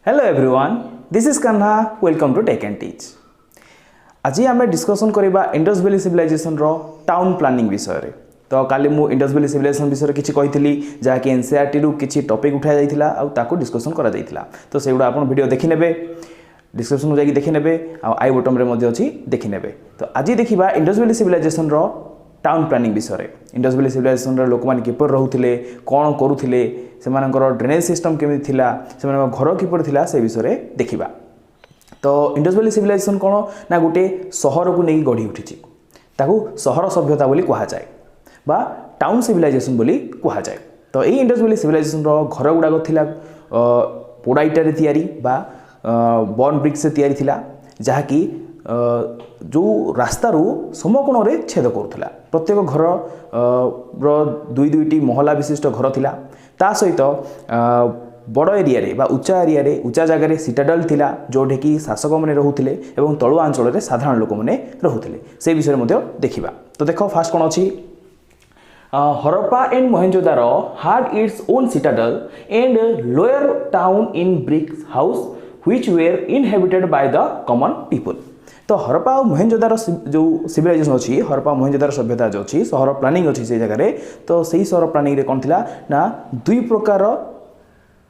Hello everyone, this is Kanha. Welcome to Tech and Teach. आज आम discussion करवा Indus Valley civilization रो town planning विषय तो काली मु इंडस वैली सिविलाइजेशन विषय किछि कहितली जहाँकि एनसीईआरटी रु किछि टॉपिक उठा जाइथिला आ ताको डिस्कसन करा जाइथिला तो सेगुडा आपण वीडियो देखि नेबे डिस्क्रिप्शन जाकि देखि नेबे आ आई बटन रे मध्ये अछि देखि नेबे तो आज देखिबा इंडस वैली सिविलाइजेशन रो टाउन प्लानिंग विषय इंडस वैली सिविलाइजेशन रो लोक माने किपर रहउथिले कोन करूथिले सेमानकर ड्रेनेज सिस्टम केमि थिला सेमानकर घर किपर थिला से विषय देखिबा तो इंडस वैली सिविलाइजेशन कौन ना गोटे सहर को नहीं गढ़ी उठी ताकू सहर सभ्यता बोली कहा जाए बा टाउन सिविलाइजेशन बोली कहा जाए तो यही इंडस वैली सिविलाइजेशन रो घर गुड़ाक थिला पोड़ा इटारे तैयारी बा बॉर्न ब्रिक से तैयारी थिला जहाँकि जो रास्ता रू समकोण रे छेद करुला प्रत्येक घर दुई दुईटी महला विशिष्ट घर थिला ता सहित बड़ एरिया रे बा उच्चा एरिया रे उच्चा जगह रे सिटाडल थिला जोठे कि शासक माने रहुथिले एवं तळुआ अंचल रे साधारण लोक माने रहुथिले से विषय मध्ये देखिबा तो देखो फास्ट कोन अछि Harappa and Mohenjo-daro had its own citadel and lower town in brick house which were inhabited by the common people तो हरप्पा और मोहेंजोदारो जो सिविलाइजेशन अछि हरप्पा मोहेंजोदारो सभ्यता जो अछि शहर प्लानिंग अछि से जगह रे तो सही शहर प्लानिंग रे कोन थिला ना दुई प्रकार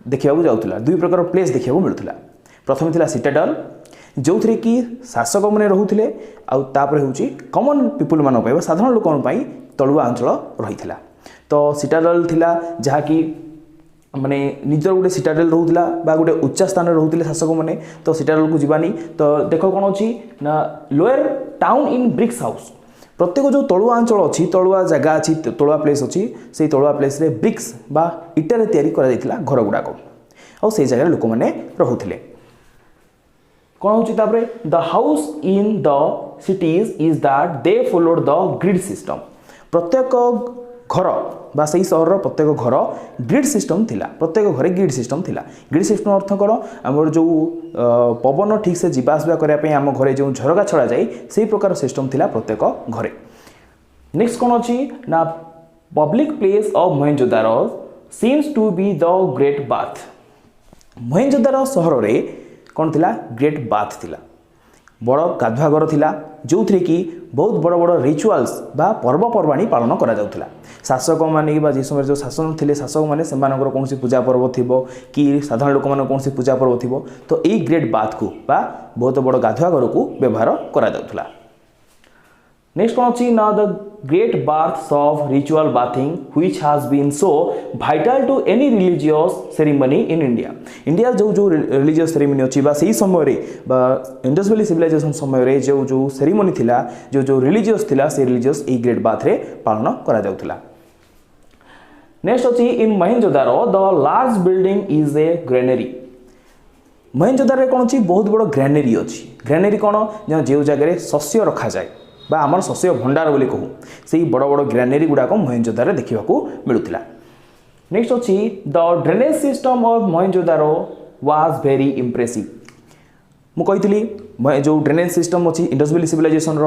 देखा जाऊला दुई प्रकार प्लेस देखा मिलूला प्रथम थिला सिटाडल जो थी कि शासक मैंने रोते आउे हूँ कमन पीपुल मान साधारण लोक तलुआ अंचल रही तो सिटाडल थिला जहाँकि माने निजर गोटे सिटाडल रोला बा गोटे उच्चा स्थान रोते शासक मैंने तो सिटाडल को जीवानी तो देख कौन अच्छी ना lower town in bricks house प्रत्येक जो तलुआ अंचल अच्छी तलुआ जगह अच्छी तलुआ प्लेस अच्छी से तलुआ प्लेस रे ब्रिक्स बा इटारे तैयारी करा जाइतिला घर गुड़ाक और से जगह लोक मैंने रोते कौन होची तापरे the house in the cities is that they followed the grid system प्रत्येक घर बा सही सहर प्रत्येक घर ग्रिड सिस्टम थिला प्रत्येक घरे ग्रिड सिस्टम थिला ग्रिड सिस्टम अर्थ कौन आमर जो पवन ठीक से जीवा आसवा करने आम घरे जो झरका छड़ा जाए से प्रकार सिस्टम थिला प्रत्येक घरे नेक्स्ट कौन अच्छी ना public place of Mohenjodaro seems to be the great bath Mohenjodaro सहर रे कौन थिला ग्रेट बाथ थिला बड़ गाधुआ घर थिला जो थी कि बहुत बड़ बड़ रिचुआल्स बा पर्वपर्वाणी पालन करा जाउथिला शासक माने बा जे समय जो शासन थिले शासक माने सेमानकर कौन पूजा पर्व थिबो कि साधारण लोक मान कौन पूजा पर्व थिबो तो यही ग्रेट बाथ को बा बहुत बड़ गाधुआ घर को व्यवहार करा जाउथिला नेक्स्ट कौन अच्छी ना the great baths of ritual bathing which has been so vital to any religious ceremony in India India जो जो रिलीजियस सेरेमनी अच्छी बा सही समय रे बा इंडस वैली सिविलाइजेशन समय रे जो जो सेरेमनी थिला जो जो रिलीजियस थिला से रिलीजियस ए ग्रेट बाथ रे पालन करा जाउथिला नेक्स्ट अच्छी in Mohenjodaro the large building is a granary Mohenjodaro कौन अच्छी बहुत बड़ ग्रेनरी अच्छी ग्रेनरी कौन जो जगह शस्य रखा जाए बा आमर शस्य भंडार बोली कहूँ से बड़ बड़ ग्रेनरी गुड़ाक मोहेंजोदारो देखा मिलूला नेक्स्ट अच्छी the drainage system of Mohenjo-daro was very impressive मुझे जो ड्रेनेज सिस्टम अच्छी इंडस वैली सिविलाइजेशन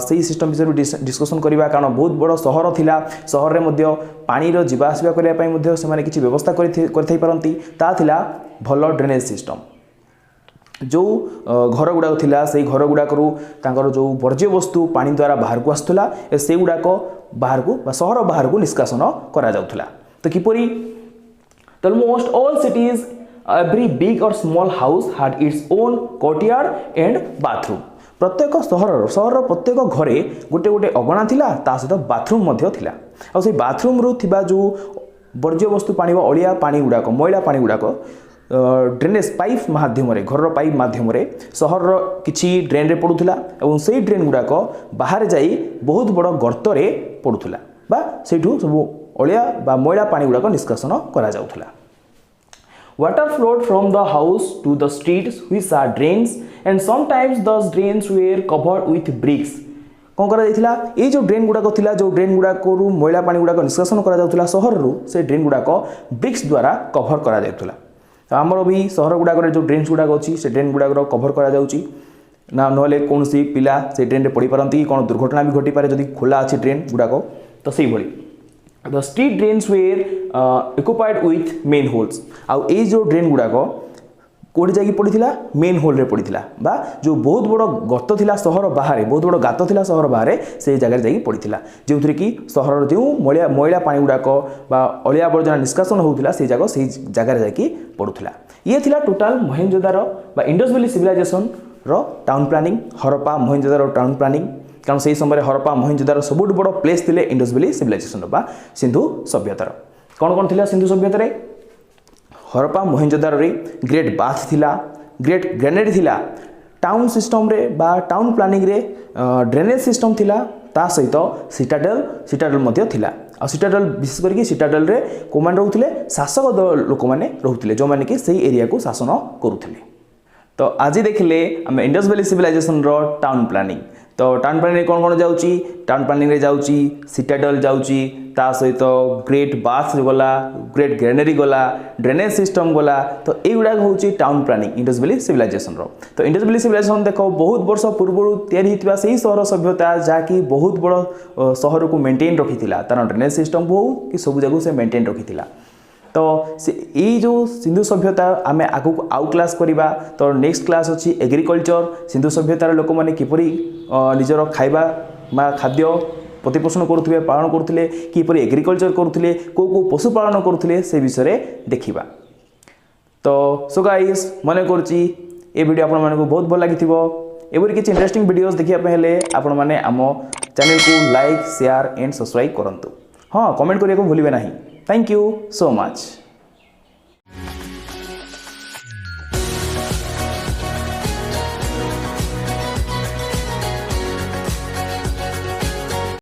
से सिस्टम विषय डिस्कसन करवा कारण बहुत बड़ सहर थिला सहर रे मध्य पानी रो जीवा आसवा करने से किसी व्यवस्था करथाई ता थिला भल ड्रेनेज सिस्टम जो घर गुड़ाक थिला से घर गुड़ाक जो वर्ज्य वस्तु पानी द्वारा बाहर को आसुला से गुड़ाक बाहर को सहर बाहर को निष्कासन करा जाउथला तो किपरि almost all cities every big or small house had its own courtyard and bathroom प्रत्येक सहर प्रत्येक घरे गोटे गोटे अगणा थिला ता सहित बाथरूम मध्य थिला और से बाथरूम रू थिबा जो वर्ज्य वस्तु पानी अलिया पानी गुड़ाक मैला पानी गुड़ाक ड्रेनेज पाइप माध्यम घर पाइप माध्यम सहर किछि ड्रेन रे पड़ूला और से ड्रेन गुड़ाक बाहर जाई बहुत बड़ गर्त रे पड़ूला बा सेठू सब अलिया बा मैला पानी गुड़ाक निष्कासन करा जाउथला water flowed from the house to the streets which are drains and sometimes these drains were covered with bricks कौन करा जाइथिला ए जो ड्रेन गुड़ाक थिला जो ड्रेन गुड़ाक मैला पानी गुड़ाक निष्कासन करा जाउथला सहर रू से ड्रेन गुड़ाक ब्रिक्स द्वारा कवर करा जाउथला तो आमर भी सहर गुड़ाक जो ड्रेन्स गुड़ाक अच्छी से ड्रेन गुड़ाक कवर करा जाउची ना नहले कौन सी पिला से ड्रेन रे पड़ी पारंती कौन दुर्घटना भी घटी पारे जदि खोला अच्छी ड्रेन गुड़ाक तो सही भली the street drains were occupied with manholes आउ ए जो ड्रेन गुड़ाक कोठी जाकी पड़ीथिला मेन होल रे पड़ीथिला बा जो बहुत बड़ गर्त थिला सहर बाहर बहुत बड़ गात थिला सहर बाहर से जगह जाकी पड़ीथिला जोथरे कि सहर जो मैला पानी गुड़ाक बा अलिया आवर्जना निष्कासन होउथिला से जगह जाकी पड़ुथिला। ये थिला टोटाल मोहेंजोदारो बा इंडस वैली सिविलाइजेशन रो town planning Harappa Mohenjodaro town planning कारण से समय हरप्पा मोहेंजोदारो सबुठ बड़ प्लेस थिले इंडस वैली सिविलाइजेशन बा सिंधु सभ्यतार कौन कौन थिला सिंधु सभ्यतार हरप्पा मोहेंजोदारो रे ग्रेट बाथ थिला ग्रेट ग्रेनेड थिला टाउन सिस्टम रे बा टाउन प्लानिंग रे ड्रेनेज सिस्टम थिला ता सहित सिटाडेल मध्य थिला आ सिटाडेल विशेष करके सिटाडेल रे कोमान रहउथिले शासक लोक माने रहउथिले जो माने कि सही एरिया को शासन करूथिले। तो आज देखिले आम इंडस वैली सिविलाइजेशन रो टाउन प्लानिंग तो टाउन प्लानिंग कौन कौन जाउची टाउन प्लानिंग रे जाउची सिटाडेल जाउची ता सहित ग्रेट बाथ गला ग्रेट ग्रेनरी गला ड्रेनेज सिस्टम गला तो एगुड़ा होची town planning Indus Valley civilization रो। तो इंडस वैली सिविलाइजेशन देखो बहुत वर्ष पूर्व तैयारी होता से सहर सभ्यता जहाँकि बहुत बड़ सहर को मेंटेन रखी तार ड्रेनेज सिस्टम हो कि सब जगह से मेंटेन रखी। तो ये जो सिंधु सभ्यता आम आगु आउ क्लास करवा तो नेक्स्ट क्लास अच्छी एग्रिकल्चर सिंधु सभ्यतार लोक मैंने किपरि निजर खाइबा खाद्य प्रतिपोषण करुले पालन करुले किपरि एग्रिकल्चर करुले को पशुपालन करुले से विषय देखा। तो सो गाइस मन करुच्ची ये वीडियो आपण मानक बहुत भल लगी एवरी किसी इंटरेस्टिंग वीडियोस देखिए हेले आपण माने आम चैनल को लाइक शेयर एंड सब्सक्राइब करंतु हाँ कमेंट करने को भूलिए नहीं। Thank you so much.